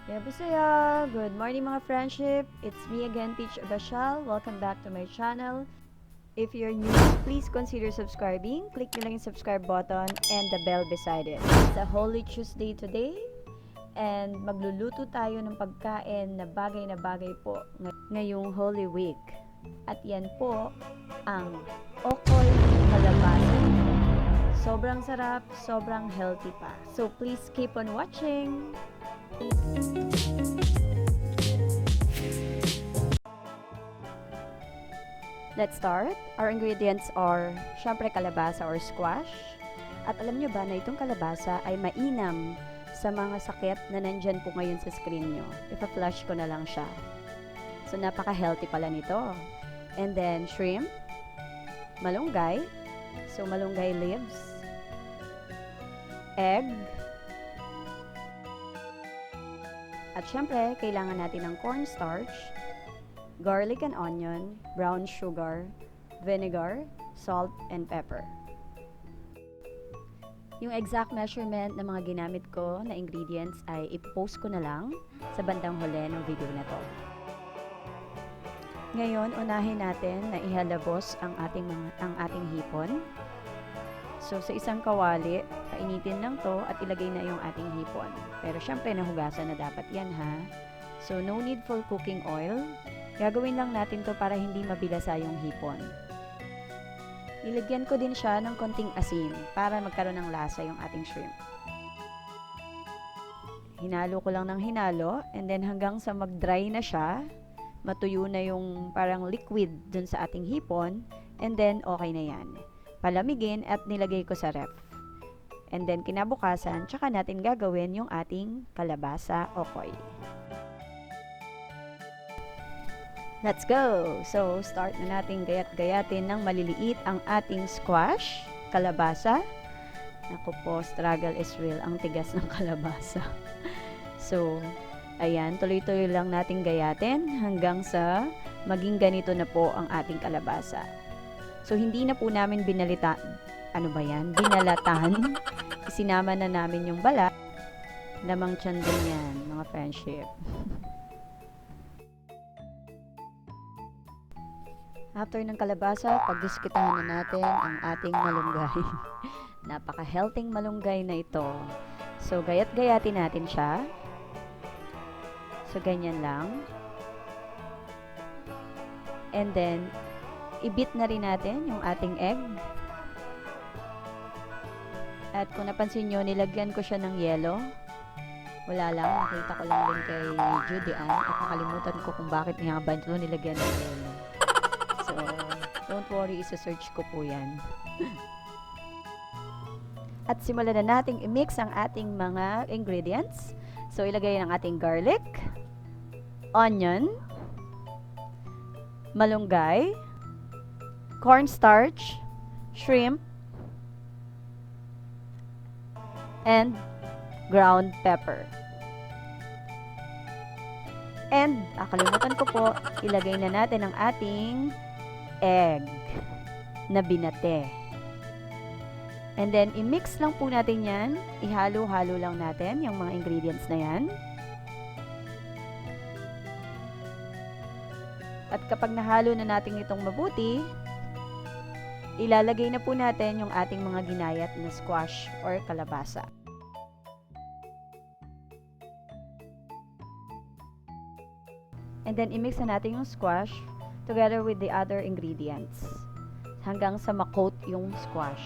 Yabusaya! Good morning mga friendship! It's me again, Teach Abacial. Welcome back to my channel. If you're new, please consider subscribing. Click nyo lang yung subscribe button and the bell beside it. It's a Holy Tuesday today and magluluto tayo ng pagkain na bagay po ngayong Holy Week. At yan po ang Okoy Kalabasa. Sobrang sarap, sobrang healthy pa. So please keep on watching! Let's start. Our ingredients are, syempre kalabasa or squash. At alam nyo ba na itong kalabasa ay mainam sa mga sakit na nandyan po ngayon sa screen nyo. Ipa-flash ko na lang siya. So, napaka-healthy pala nito. And then, shrimp, malunggay. So, malunggay leaves, egg, at syempre, kailangan natin ng cornstarch, garlic and onion, brown sugar, vinegar, salt, and pepper. Yung exact measurement ng mga ginamit ko na ingredients ay ipopost ko na lang sa bandang huli ng video na to. Ngayon, unahin natin na ihalabos ang ating hipon. So, sa isang kawali, painitin lang to at ilagay na yung ating hipon. Pero syempre, nahugasan na dapat yan ha. So, no need for cooking oil. Gagawin lang natin to para hindi mabilasa yung hipon. Ilagyan ko din siya ng konting asin para magkaroon ng lasa yung ating shrimp. Hinalo ko lang ng hinalo and then hanggang sa mag-dry na siya, matuyo na yung parang liquid dun sa ating hipon and then okay na yan. Palamigin at nilagay ko sa ref. And then kinabukasan, tsaka natin gagawin yung ating kalabasa okoy. Let's go! So, start na natin gayat-gayatin ng maliliit ang ating squash, kalabasa. Naku po, struggle is real. Ang tigas ng kalabasa. So, ayan, tuloy-tuloy lang natin gayatin hanggang sa maging ganito na po ang ating kalabasa. So, hindi na po namin binalatan. Isinama na namin yung balat. Lamang tiyan din yan, mga friendship. After ng kalabasa, pagdiskitahan na natin ang ating malunggay. Napaka-healthy malunggay na ito. So, gayat-gayatin natin siya. So, ganyan lang. And then, i-beat na rin natin yung ating egg. At kung napansin nyo, nilagyan ko siya ng yelo. Wala lang, nakita ko lang din kay Judy Ann at nakalimutan ko kung bakit nga ba ito nilagyan ng yelo. So, don't worry, isa-search ko po yan. At simulan na nating i-mix ang ating mga ingredients. So, ilagay ng ating garlic, onion, malunggay, cornstarch, shrimp, and ground pepper. And, nakalimutan ko po, ilagay na natin ang ating egg na binate. And then, i-mix lang po natin yan. Ihalo-halo lang natin yung mga ingredients na yan. At kapag nahalo na natin itong mabuti, ilalagay na po natin yung ating mga ginayat na squash or kalabasa. And then, i-mix na natin yung squash together with the other ingredients hanggang sa ma-coat yung squash.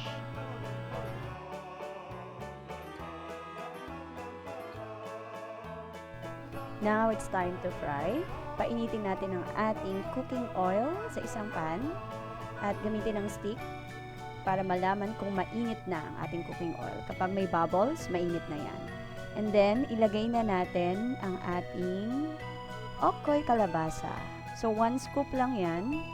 Now, it's time to fry. Painitin natin ang ating cooking oil sa isang pan. At gamitin ng stick para malaman kung mainit na ang ating cooking oil. Kapag may bubbles, mainit na yan. And then, ilagay na natin ang ating okoy kalabasa. So, 1 scoop lang yan.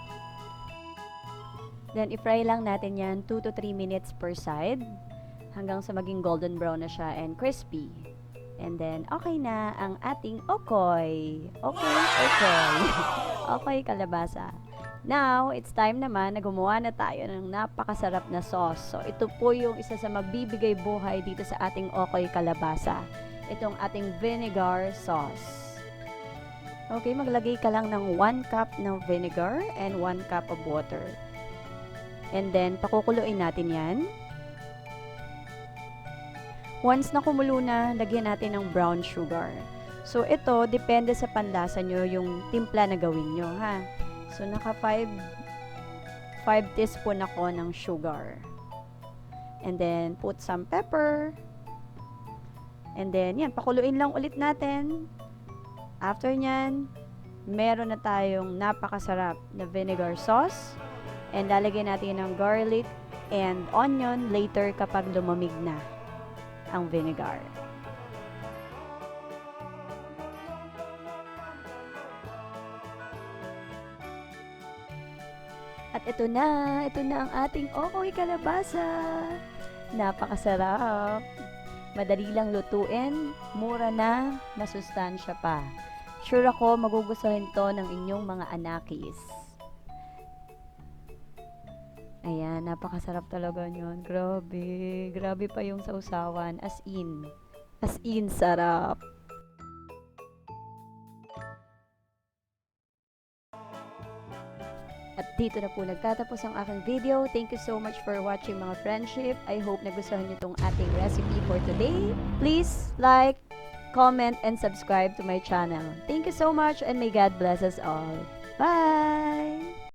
Then, i-fry lang natin yan 2 to 3 minutes per side hanggang sa maging golden brown na siya and crispy. And then, okay na ang ating okoy. Okoy kalabasa. Now, it's time naman na gumawa na tayo ng napakasarap na sauce. So, ito po yung isa sa magbibigay buhay dito sa ating okoy kalabasa. itong ating vinegar sauce. Okay, maglagay ka lang ng 1 cup ng vinegar and 1 cup of water. And then, pakukuluin natin yan. Once na kumulo na, lagyan natin ng brown sugar. So, ito, depende sa panlasa nyo yung timpla na gawin nyo, ha? So, naka 5 teaspoon ako ng sugar. And then, put some pepper. And then, yan, pakuluin lang ulit natin. After nyan, meron na tayong napakasarap na vinegar sauce. And lalagyan natin ng garlic and onion later kapag lumamig na ang vinegar. At ito na ang ating Okoy Kalabasa. Napakasarap. Madali lang lutuin, mura na, masustansya pa. Sure ako magugustuhin to ng inyong mga anakis. Ayan, napakasarap talaga yun. Grabe. Grabe pa yung sausawan. As in, sarap. At dito na po nagtatapos ang aking video. Thank you so much for watching mga friendship. I hope nagustuhan nyo itong ating recipe for today. Please like, comment, and subscribe to my channel. Thank you so much and may God bless us all. Bye!